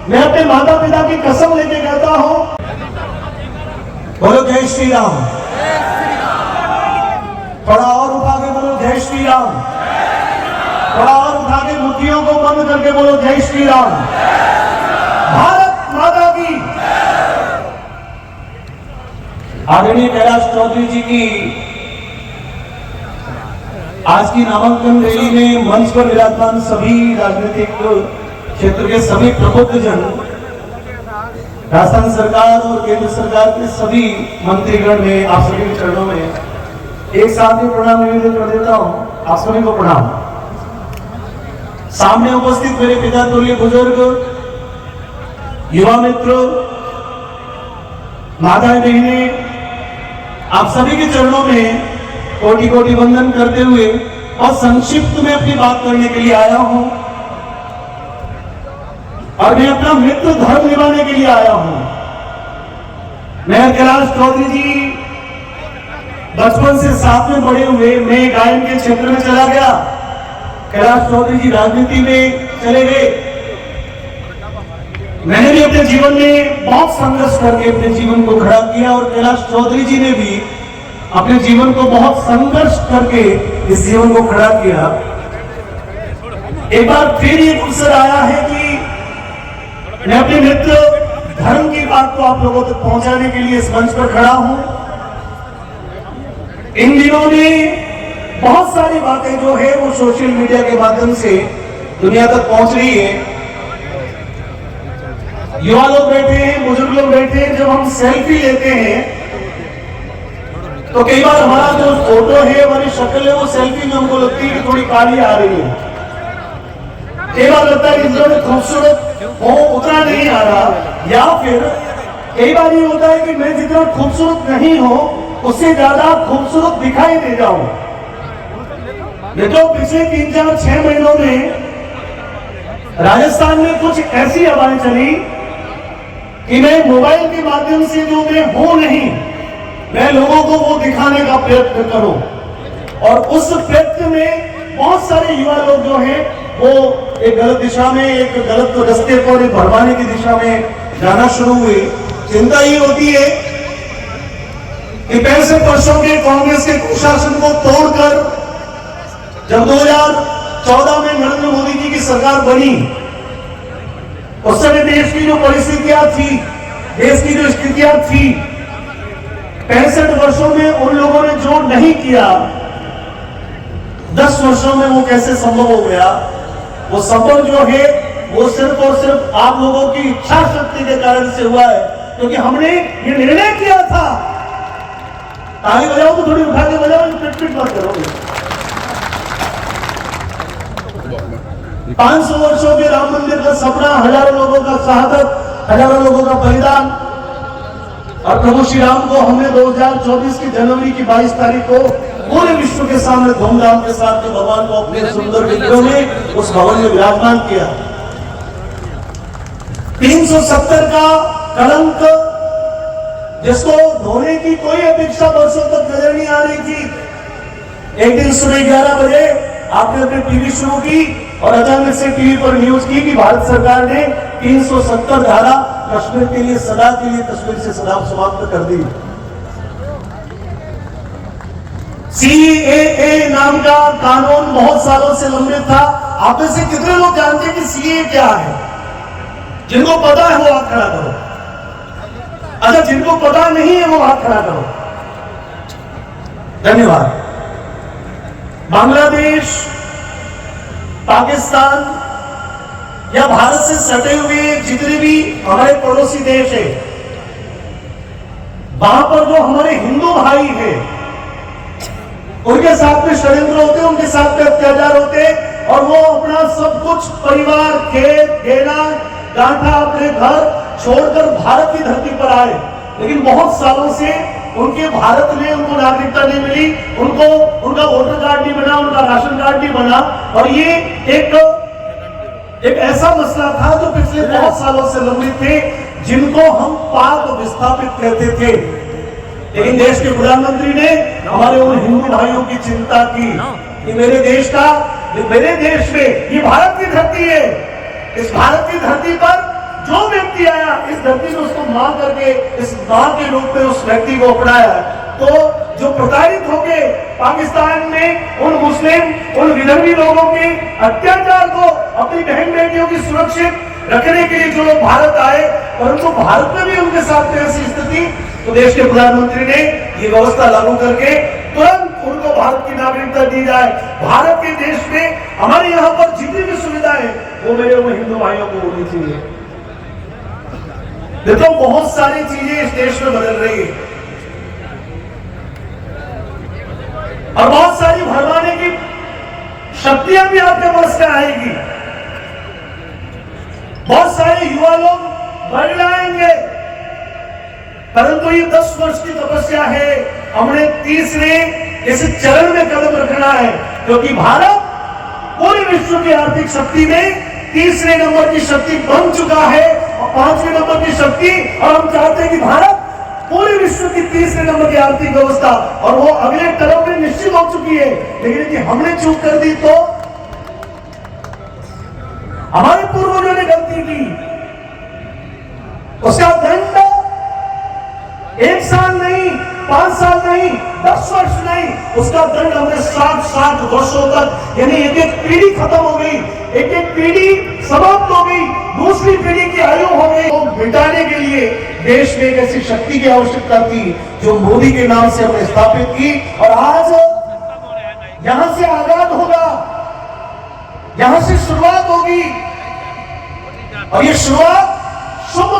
मैं अपने माता पिता की कसम लेके कहता हूं, बोलो जय श्री राम। थोड़ा और उठा के बोलो जय श्री राम। थोड़ा और उठा के मुट्ठियों को बंद करके बोलो जय श्री राम। भारत माता की। आदरणीय कैलाश चौधरी जी की आज की नामांकन रैली में मंच पर विराजमान सभी राजनीतिक क्षेत्र के सभी प्रबुद्धजन, राजस्थान सरकार और केंद्र सरकार के सभी मंत्रीगण में आप सभी के चरणों में एक साथ ही प्रणाम निवेदन कर देता हूं। आप सभी को प्रणाम। सामने उपस्थित मेरे पिता तुल्य बुजुर्ग, युवा मित्र, माताएं बहनें, आप सभी के चरणों में कोटि कोटि वंदन करते हुए और संक्षिप्त में अपनी बात करने के लिए आया हूं और मैं अपना मित्र धर्म निभाने के लिए आया हूं। मैं कैलाश चौधरी जी बचपन से साथ में बड़े हुए, मैं गायन के क्षेत्र में चला गया, कैलाश चौधरी जी राजनीति में चले गए। मैंने भी अपने जीवन में बहुत संघर्ष करके अपने जीवन को खड़ा किया और कैलाश चौधरी जी ने भी अपने जीवन को बहुत संघर्ष करके इस जीवन को खड़ा किया। एक बार फिर ये अवसर आया है कि मैं अपने मित्र धर्म की बात को आप लोगों तक पहुंचाने के लिए इस मंच पर खड़ा हूं। इन दिनों में बहुत सारी बातें जो है वो सोशल मीडिया के माध्यम से दुनिया तक पहुंच रही है। युवा लोग बैठे हैं, बुजुर्ग लोग बैठे हैं, जब हम सेल्फी लेते हैं तो कई बार हमारा जो फोटो है, हमारी शक्ल है, वो सेल्फी में हमको लगती है कि थोड़ी काली आ रही है। कई बार लगता है कि जितना खूबसूरत हो उतना नहीं आ रहा, या फिर कई बार ये होता है कि मैं जितना खूबसूरत नहीं हूं उससे ज्यादा खूबसूरत दिखाई दे जाऊं। ये तो पिछले 3-4-6 महीनों में राजस्थान में कुछ ऐसी हवाएं चली कि मैं मोबाइल के माध्यम से जो मैं हूं नहीं, मैं लोगों को वो दिखाने का प्रयत्न करूं। और उस प्रयत्न में बहुत सारे युवा लोग जो हैं वो एक गलत दिशा में, एक गलत रास्ते को भरवाने की दिशा में जाना शुरू हुए। चिंता ये होती है कि 65 वर्षों के कांग्रेस के कुशासन को तोड़कर जब 2014 में नरेंद्र मोदी जी की सरकार बनी, उस समय देश की जो परिस्थितियां थी, देश की जो स्थितियां थी, 65 वर्षों में उन लोगों ने जो नहीं किया, 10 वर्षों में वो कैसे संभव हो गया। वो संभव जो है वो सिर्फ और सिर्फ आप लोगों की इच्छा शक्ति के कारण से हुआ है, क्योंकि हमने ये निर्णय किया था। ताली बजाओ तो थोड़ी उठा के बजाओ, पिट पिट मत करो। 500 वर्षों के राम मंदिर का सपना, हजारों लोगों का शहादत, हजारों लोगों का बलिदान, और प्रभु श्री राम को हमने 2024 की जनवरी की 22 तारीख को पूरे विश्व के सामने धूमधाम के साथ जो भगवान को अपने सुंदर विग्रह में उस भवन में विराजमान किया। 370 का कलंक जिसको धोने की कोई अपेक्षा वर्षों तक नजर नहीं आ रही थी, एक दिन सुबह 11 बजे आपने अपनी टीवी शुरू की और अचानक से टीवी पर न्यूज की कि भारत सरकार ने 370 धारा कश्मीर के लिए सदा के लिए कश्मीर से सदा समाप्त कर दी। सीएए नाम का कानून बहुत सालों से लंबित था। आप में से कितने लोग जानते हैं कि सीएए क्या है? जिनको पता है वो हाथ खड़ा करो। अच्छा, जिनको पता नहीं है वो हाथ खड़ा करो। धन्यवाद। बांग्लादेश, पाकिस्तान या भारत से सटे हुए जितने भी हमारे पड़ोसी देश है, वहां पर जो हमारे हिंदू भाई हैं, उनके साथ में षड्यंत्र होते, उनके साथ में अत्याचार होते, और वो अपना सब कुछ परिवार, खेत, गेना, गांठा, अपने घर छोड़कर भारत की धरती पर आए। लेकिन बहुत सालों से उनके भारत में उनको नागरिकता नहीं मिली, उनको उनका वोटर कार्ड नहीं बना, उनका राशन कार्ड नहीं बना। और ये एक ऐसा मसला था जो पिछले बहुत सालों से लंबित थे, जिनको हम पाक विस्थापित कहते थे। लेकिन देश के प्रधानमंत्री ने हमारे उन हिंदू भाइयों की चिंता की कि मेरे देश में ये भारत की धरती है, इस भारत की धरती पर जो व्यक्ति आया इस धरती में उसको मां करके इस मां के रूप में उस व्यक्ति को अपनाया। तो जो प्रताड़ित हो गए पाकिस्तान में उन मुस्लिम उन विदर्भी लोगों के अत्याचार को अपनी बहन बेटियों की सुरक्षित रखने के लिए जो लोग भारत आए, परंतु भारत में भी उनके साथ ऐसी स्थिति, तो देश के प्रधानमंत्री ने ये व्यवस्था लागू करके तुरंत उनको भारत की नागरिकता दी जाए। भारत के देश में हमारे यहाँ पर जितनी भी सुविधाएं वो मेरे वो हिंदू भाइयों को होनी चाहिए। देखो बहुत सारी चीजें इस देश में बदल रही है और बहुत सारी भरवाने की शक्तियां भी आपके पास में आएगी। बहुत सारे युवा लोग बढ़ आएंगे, परंतु ये 10 वर्ष की तपस्या है। हमने तीसरे इस चरण में कदम रखना है, क्योंकि भारत पूरे विश्व की आर्थिक शक्ति में तीसरे नंबर की शक्ति बन चुका है और 5वें नंबर की शक्ति, और हम चाहते हैं कि भारत पूरे विश्व की तीसरे नंबर की आर्थिक व्यवस्था, और वो अगले टर्म में निश्चित हो चुकी है। लेकिन यदि हमने चूक कर दी तो हमारे पूर्वजों ने गलती की, उसका दंड 1 साल नहीं, 5 साल नहीं, 10 वर्ष नहीं, उसका दंड हमें 60 वर्षों तक, यानी एक पीढ़ी खत्म हो गई, एक पीढ़ी समाप्त हो गई, दूसरी पीढ़ी की आयु हो गई। तो मिटाने के लिए देश में एक ऐसी शक्ति की आवश्यकता थी जो मोदी के नाम से हमने स्थापित की, और आज यहां से आगाज होगा, यहां से शुरुआत होगी, और ये शुरुआत शुभ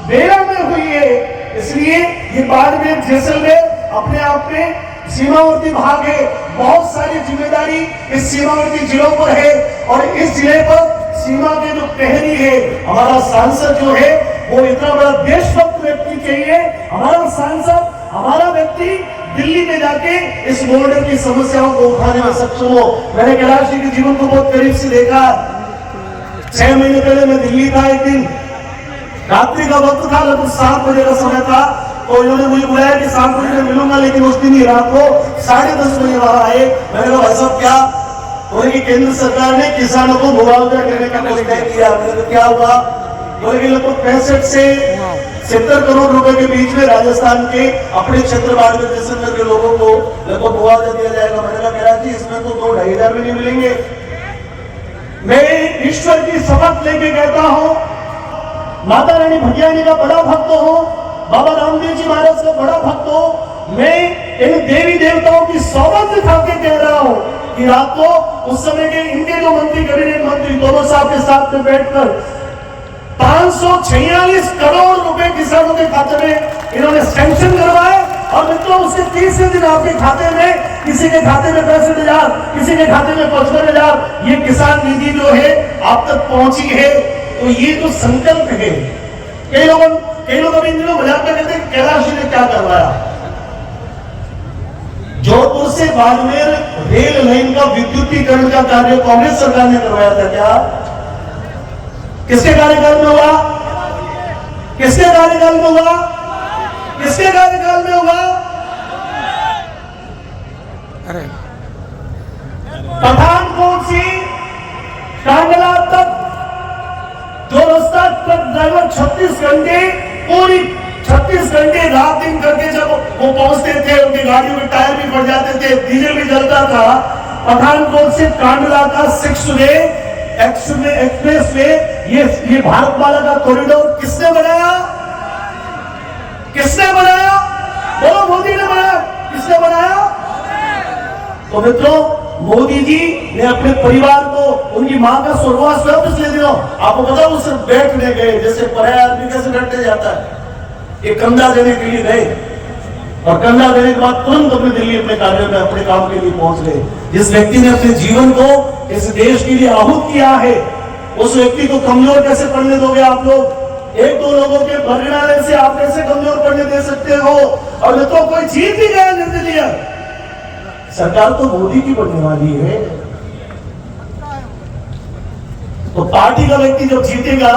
बेरा में हुई है। इसलिए ये बाड़मेर जैसलमेर अपने आप में सीमावर्ती भाग है, बहुत सारी जिम्मेदारी इस सीमावर्ती जिलों पर है, और इस जिले पर सीमा के जो प्रहरी है, हमारा सांसद जो है वो इतना बड़ा देशभक्त व्यक्ति चाहिए। हमारा सांसद, हमारा व्यक्ति दिल्ली में जाके इस बॉर्डर की समस्याओं को उठाने में सक्षम हो। मैंने कैलाश जी के जीवन को बहुत करीब से देखा। 6 महीने पहले मैं दिल्ली था, एक दिन रात्रि का वक्त था, लगभग 7 बजे का समय था, तो इन्होंने मुझे बुलाया कि 7 बजे मैं मिलूंगा, लेकिन उस दिन ही रात को 10:30 बजे वहां आए। मैंने कहा भाई साहब क्या, बोले कि केंद्र सरकार ने किसानों को मुआवजा देने का निर्णय किया। मैंने कहा क्या हुआ, बोले कि लगभग 65 से 70 करोड़ रुपए के बीच में राजस्थान के अपने क्षेत्र बाड़मेर जैसलमेर के लोगों को लगभग मुआवजा दिया जाएगा। मैंने कहा कैलाश जी इसमें तो 2-2.5 भी नहीं मिलेंगे। मैं ईश्वर की शपथ लेके कहता हूं, माता रानी भटियानी का बड़ा भक्त हो, बाबा रामदेव जी महाराज का बड़ा भक्त हो, मैं इन देवी देवताओं की सौगंध खा के कह रहा हूं कि रात को उस समय के इनके जो मंत्री, कैबिनेट मंत्री, दोनों साहब के साथ में बैठकर 546 करोड़ रुपए किसानों के खाते में इन्होंने सैंक्शन करवाए, और मित्रों उसके 30 दिन आपके खाते में, किसी के खाते में 65,000, किसी के खाते में 55,000, ये किसान निधि जो है आप तक पहुंची है। तो ये तो संकल्प है। कई लोग अभी इन दिनों मजाक में कहते हैं कैलाश जी ने क्या करवाया। जोधपुर से बाड़मेर रेल लाइन का विद्युतीकरण का कार्य कांग्रेस सरकार ने करवाया था क्या? किसके कार्यकाल में हुआ? किसके कार्यकाल में हुआ? किसके कार्यकाल में हुआ? अरे पठानकोट से कांगला तक जो रास्ता ट्रक ड्राइवर 36 घंटे, पूरी 36 घंटे रात दिन करके जब वो पहुंचते थे, उनकी गाड़ियों में टायर भी फट जाते थे, डीजल भी जलता था। पठानकोट से कांडला का 6 वे एक्सप्रेस वे, ये भारतमाला का कॉरिडोर किसने बनाया? किसने बनाया? बोलो मोदी ने बनाया। किसने बनाया? तो मित्रों, मोदी जी ने अपने परिवार को, उनकी मां का स्वर्गवास वापस ले दिया। आपको पता वो सिर्फ बैठने गए, जैसे पराया आदमी कैसे बैठने जाता है, ये कंधा देने के लिए गए, और कंधा देने के बाद तुरंत अपने दिल्ली अपने कार्य में अपने काम के लिए पहुंच गए। जिस व्यक्ति ने अपने जीवन को इस देश के लिए आहूत किया है, उस व्यक्ति को कमजोर कैसे पड़ने दोगे आप लोग? 1-2 लोगों के बरगड़ाने से आप कैसे कमजोर पड़ने दे सकते हो? और ये तो कोई जीत भी गया निर्दलीय सरकार तो मोदी की बनने वाली है। तो पार्टी का व्यक्ति जब जीतेगा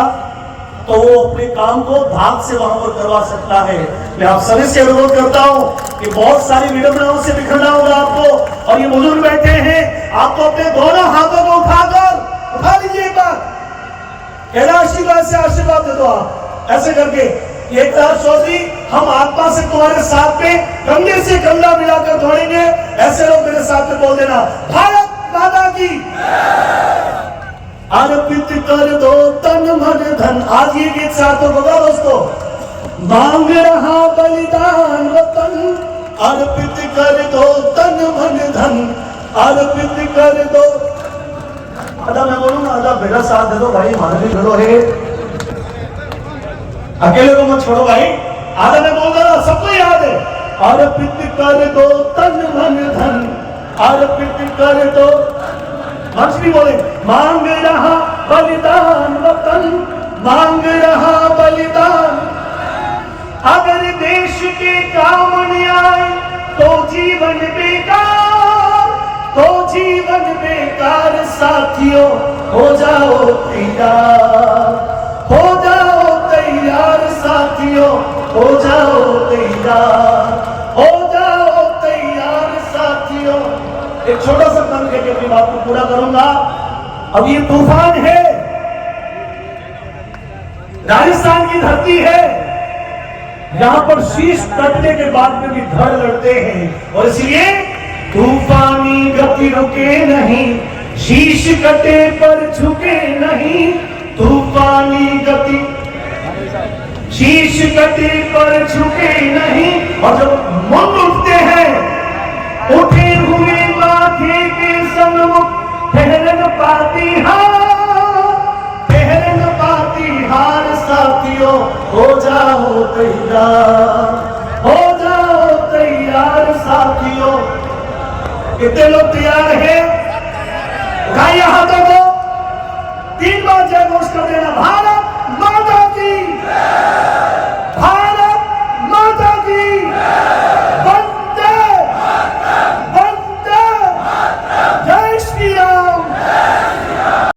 तो वो अपने काम को धाक से वहां पर करवा सकता है। मैं आप सभी से अनुरोध करता हूं कि बहुत सारी विडंबनाओं से बिखरना होगा आपको, और ये बुजुर्ग बैठे हैं, आपको अपने दोनों हाथों को उठा लीजिए एक बार। कहना आशीर्वाद से आशीर्वाद दे दो आप, ऐसे करके एकनाथ चौधरी हम आत्मा से तुम्हारे साथ में कंधे से कंधा मिलाकर दौड़ेंगे, ऐसे लोग मेरे साथ में बोल देना भारत माता की अर्पित कर दो तन मन धन। आज ये गीत साथ तो बता दोस्तों, मांग रहा बलिदान वतन, अर्पित कर दो तन मन धन, अर्पित कर दो। आधा मैं बोलूंगा, आधा मेरा साथ दे दो भाई, हमारे भी घरों है, अकेले को मत छोड़ो भाई। आधा मैं बोल रहा, सबको याद है, अर्पित कर दो तन मन धन, अर्पित कर दो। मंच भी बोले, मांग रहा बलिदान वतन, मांग रहा बलिदान। अगर देश के काम न आए तो जीवन बेकार, तो जीवन बेकार। साथियों हो जाओ तैयार, हो जाओ तैयार। साथियों हो जाओ तैयार, हो जाओ तैयार। साथियों एक छोटा सा काम करके अपनी बात को पूरा करूंगा। अब ये तूफान है, राजस्थान की धरती है, यहां पर शीश कटने के बाद में भी धड़ लड़ते हैं, और इसलिए तूफानी गति रुके नहीं, शीश कटे पर झुके नहीं। तूफानी गति शीश कटे पर झुके नहीं। और जब मन उठते हैं, उठे हुए माथे के सन्मुख ठहर न पाती हार, ठहर न पाती हार। साथियों हो जाओ तैयार, हो जाओ तैयार। साथियों कितने लोग तैयार हैं? उठाइए हाथों को, 3 बार जय घोष कर देना, भारत